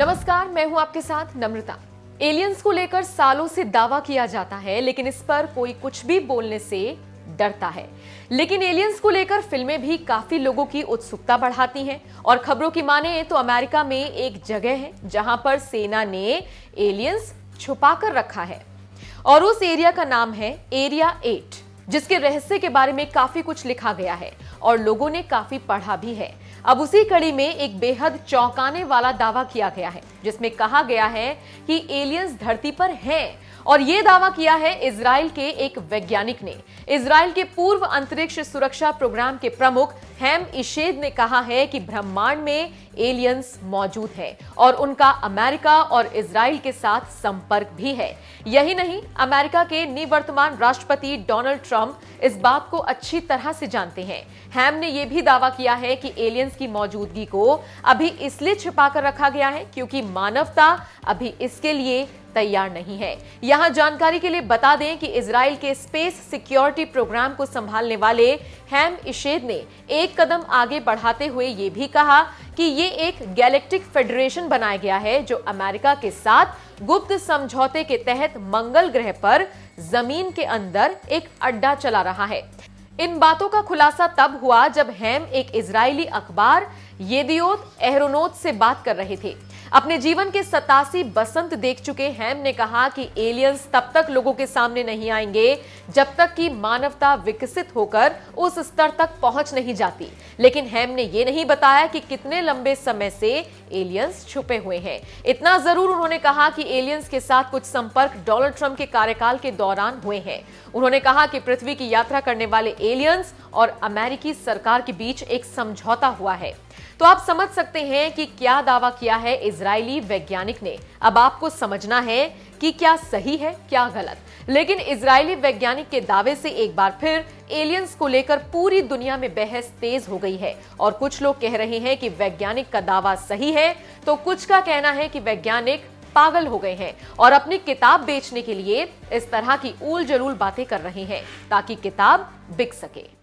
नमस्कार, मैं हूं आपके साथ नम्रता। एलियंस को लेकर सालों से दावा किया जाता है, लेकिन इस पर कोई कुछ भी बोलने से डरता है। लेकिन एलियंस को लेकर फिल्में भी काफी लोगों की उत्सुकता बढ़ाती हैं और खबरों की माने तो अमेरिका में एक जगह है जहां पर सेना ने एलियंस छुपा कर रखा है और उस एरिया का नाम है एरिया 8, जिसके रहस्य के बारे में काफी कुछ लिखा गया है और लोगों ने काफी पढ़ा भी है। अब उसी कड़ी में एक बेहद चौंकाने वाला दावा किया गया है, जिसमें कहा गया है कि एलियंस धरती पर हैं और यह दावा किया है इजराइल के एक वैज्ञानिक ने। इजराइल के पूर्व अंतरिक्ष सुरक्षा प्रोग्राम के प्रमुख हैम इशेद ने कहा है कि ब्रह्मांड में एलियंस मौजूद है और उनका अमेरिका और इजराइल के साथ संपर्क भी है। यही नहीं, अमेरिका के निवर्तमान राष्ट्रपति डोनाल्ड ट्रंप इस बात को अच्छी तरह से जानते हैं। हैम ने यह भी दावा किया है कि एलियंस की मौजूदगी को अभी इसलिए छिपा कर रखा गया है क्योंकि मानवता अभी इसके लिए तैयार नहीं है। यहां जानकारी के लिए बता दें कि इजराइल के स्पेस सिक्योरिटी प्रोग्राम को संभालने वाले हैम इशेद ने एक कदम आगे बढ़ाते हुए यह भी कहा कि ये एक गैलेक्टिक फेडरेशन बनाया गया है जो अमेरिका के साथ गुप्त समझौते के तहत मंगल ग्रह पर जमीन के अंदर एक अड्डा चला रहा है। इन बातों का खुलासा तब हुआ जब हैम एक इजरायली अखबार येदियोत एहरोनोत से बात कर रहे थे। अपने जीवन के 87 बसंत देख चुके हैम ने कहा कि एलियंस तब तक लोगों के सामने नहीं आएंगे जब तक कि मानवता विकसित होकर उस स्तर तक पहुंच नहीं जाती। लेकिन हैम ने यह नहीं बताया कि कितने लंबे समय से एलियंस छुपे हुए हैं। इतना जरूर उन्होंने कहा कि एलियंस के साथ कुछ संपर्क डोनाल्ड ट्रंप के कार्यकाल के दौरान हुए हैं। उन्होंने कहा कि पृथ्वी की यात्रा करने वाले एलियंस और अमेरिकी सरकार के बीच एक समझौता हुआ है। तो आप समझ सकते हैं कि क्या दावा किया है इजरायली वैज्ञानिक ने। अब आपको समझना है कि क्या सही है क्या गलत। लेकिन इजरायली वैज्ञानिक के दावे से एक बार फिर एलियंस को लेकर पूरी दुनिया में बहस तेज हो गई है और कुछ लोग कह रहे हैं कि वैज्ञानिक का दावा सही है तो कुछ का कहना है कि वैज्ञानिक पागल हो गए हैं और अपनी किताब बेचने के लिए इस तरह की ऊल जलूल बातें कर रहे हैं ताकि किताब बिक सके।